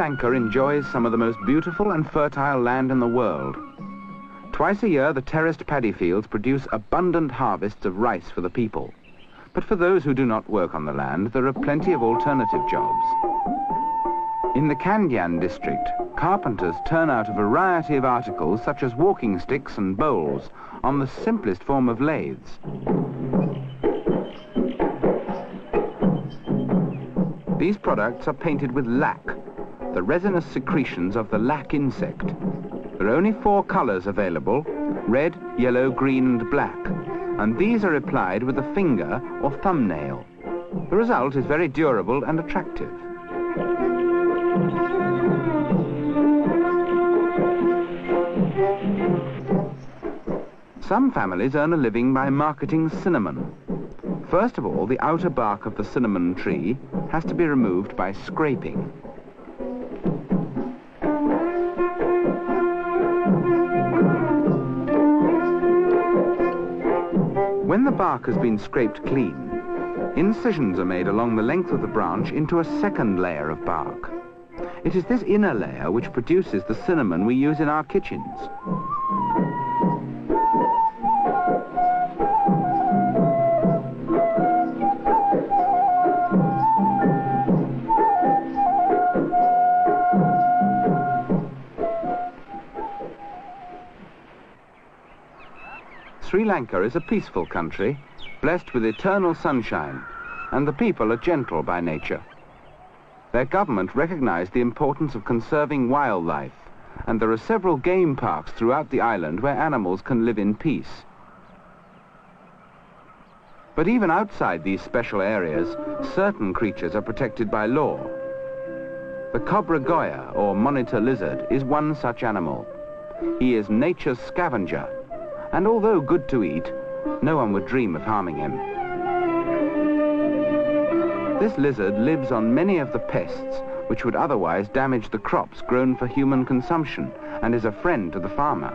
Lanka enjoys some of the most beautiful and fertile land in the world. Twice a year, the terraced paddy fields produce abundant harvests of rice for the people. But for those who do not work on the land, there are plenty of alternative jobs. In the Kandyan district, carpenters turn out a variety of articles such as walking sticks and bowls on the simplest form of lathes. These products are painted with lac, the resinous secretions of the lac insect. There are only 4 colors available: red, yellow, green and black, and these are applied with a finger or thumbnail. The result is very durable and attractive. Some families earn a living by marketing cinnamon. First of all, the outer bark of the cinnamon tree has to be removed by scraping. When the bark has been scraped clean, incisions are made along the length of the branch into a second layer of bark. It is this inner layer which produces the cinnamon we use in our kitchens. Sri Lanka is a peaceful country, blessed with eternal sunshine, and the people are gentle by nature. Their government recognized the importance of conserving wildlife, and there are several game parks throughout the island where animals can live in peace. But even outside these special areas, certain creatures are protected by law. The cobra goya, or monitor lizard, is one such animal. He is nature's scavenger, and although good to eat, no one would dream of harming him. This lizard lives on many of the pests which would otherwise damage the crops grown for human consumption, and is a friend to the farmer.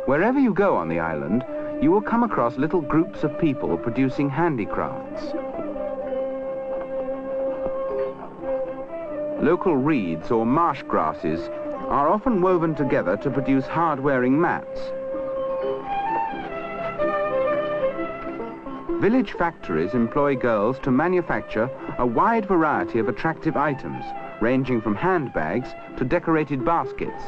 Wherever you go on the island, you will come across little groups of people producing handicrafts. Local reeds or marsh grasses are often woven together to produce hard-wearing mats. Village factories employ girls to manufacture a wide variety of attractive items, ranging from handbags to decorated baskets.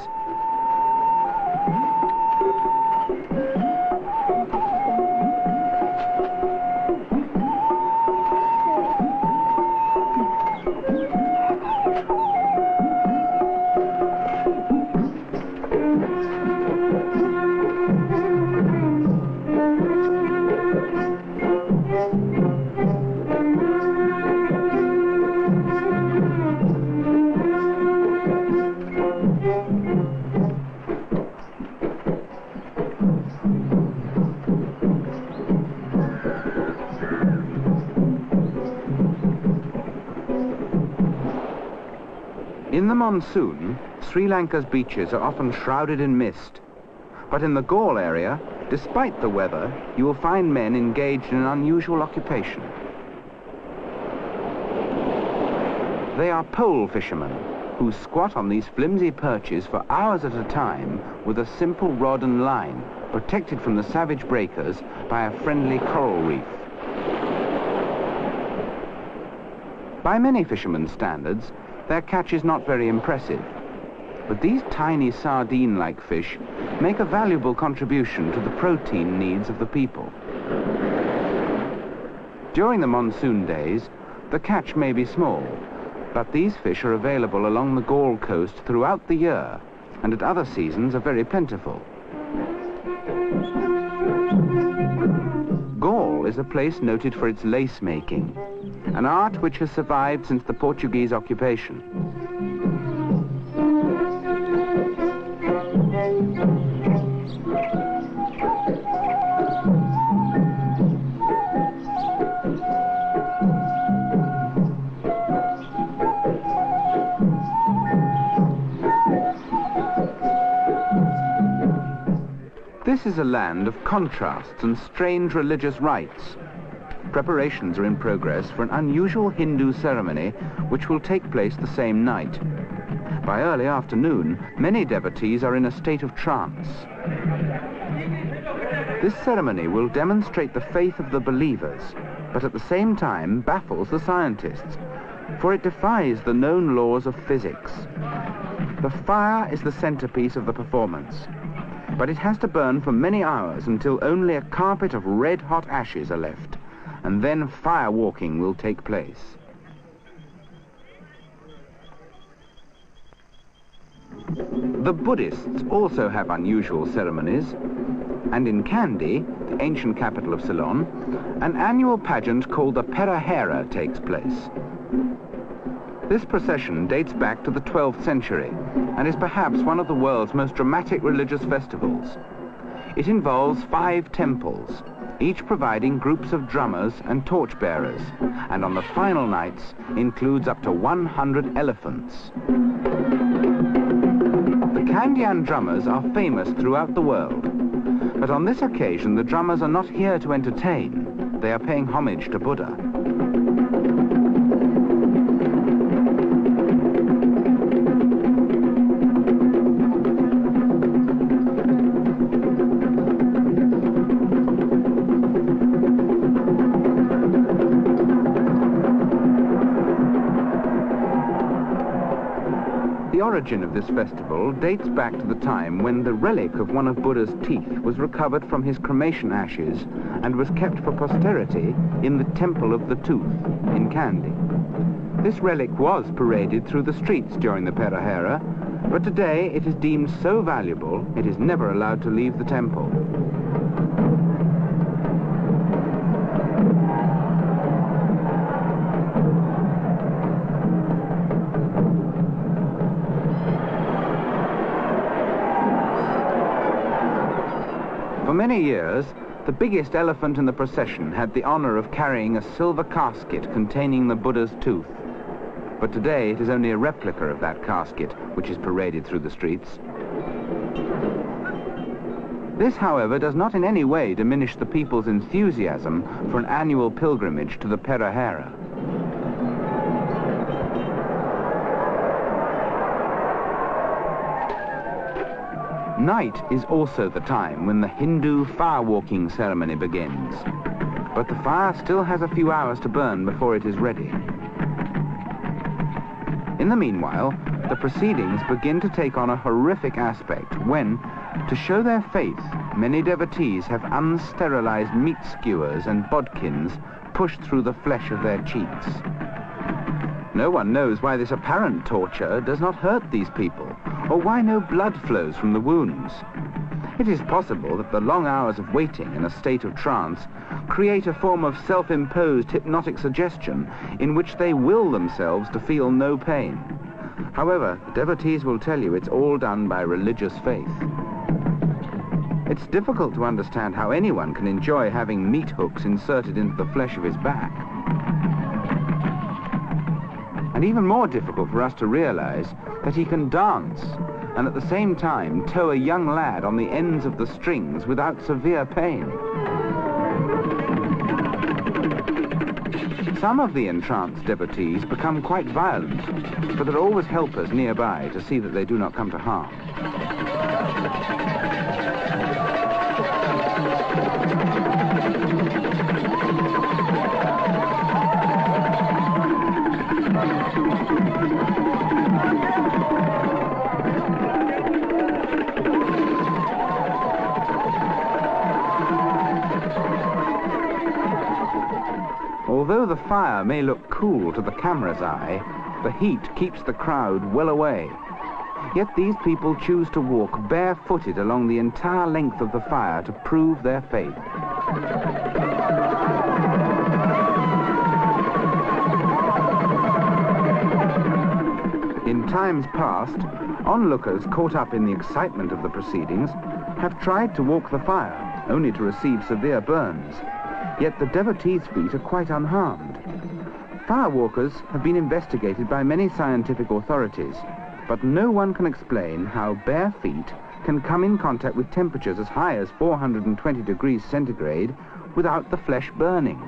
In the monsoon, Sri Lanka's beaches are often shrouded in mist. But in the Galle area, despite the weather, you will find men engaged in an unusual occupation. They are pole fishermen, who squat on these flimsy perches for hours at a time with a simple rod and line, protected from the savage breakers by a friendly coral reef. By many fishermen's standards, their catch is not very impressive, but these tiny sardine-like fish make a valuable contribution to the protein needs of the people. During the monsoon days, the catch may be small, but these fish are available along the Galle coast throughout the year, and at other seasons are very plentiful. Galle is a place noted for its lace making, an art which has survived since the Portuguese occupation. This is a land of contrasts and strange religious rites. preparations are in progress for an unusual Hindu ceremony which will take place the same night. By early afternoon, many devotees are in a state of trance. This ceremony will demonstrate the faith of the believers, but at the same time baffles the scientists, for it defies the known laws of physics. The fire is the centerpiece of the performance, but it has to burn for many hours until only a carpet of red-hot ashes are left, and then fire walking will take place. The Buddhists also have unusual ceremonies, and in Kandy, the ancient capital of Ceylon, an annual pageant called the Perahera takes place. This procession dates back to the 12th century and is perhaps one of the world's most dramatic religious festivals. It involves 5 temples, each providing groups of drummers and torchbearers, and on the final nights includes up to 100 elephants. The Kandyan drummers are famous throughout the world, but on this occasion the drummers are not here to entertain. They are paying homage to Buddha. The origin of this festival dates back to the time when the relic of one of Buddha's teeth was recovered from his cremation ashes and was kept for posterity in the Temple of the Tooth in Kandy. This relic was paraded through the streets during the Perahera, but today it is deemed so valuable it is never allowed to leave the temple. For many years, the biggest elephant in the procession had the honor of carrying a silver casket containing the Buddha's tooth. But today it is only a replica of that casket which is paraded through the streets. This, however, does not in any way diminish the people's enthusiasm for an annual pilgrimage to the Perahera. Night is also the time when the Hindu fire-walking ceremony begins, but the fire still has a few hours to burn before it is ready. In the meanwhile, the proceedings begin to take on a horrific aspect when, to show their faith, many devotees have unsterilized meat skewers and bodkins pushed through the flesh of their cheeks. No one knows why this apparent torture does not hurt these people, or why no blood flows from the wounds. It is possible that the long hours of waiting in a state of trance create a form of self-imposed hypnotic suggestion in which they will themselves to feel no pain. However, the devotees will tell you it's all done by religious faith. It's difficult to understand how anyone can enjoy having meat hooks inserted into the flesh of his back. And even more difficult for us to realize that he can dance and at the same time tow a young lad on the ends of the strings without severe pain. Some of the entranced devotees become quite violent, but there are always helpers nearby to see that they do not come to harm. Although the fire may look cool to the camera's eye, the heat keeps the crowd well away. Yet these people choose to walk barefooted along the entire length of the fire to prove their faith. In times past, onlookers caught up in the excitement of the proceedings have tried to walk the fire, only to receive severe burns. Yet the devotees' feet are quite unharmed. Firewalkers have been investigated by many scientific authorities, but no one can explain how bare feet can come in contact with temperatures as high as 420 degrees centigrade without the flesh burning.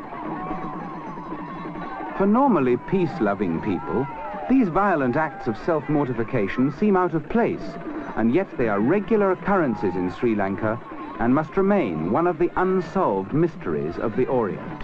For normally peace-loving people, these violent acts of self-mortification seem out of place, and yet they are regular occurrences in Sri Lanka and must remain one of the unsolved mysteries of the Orient.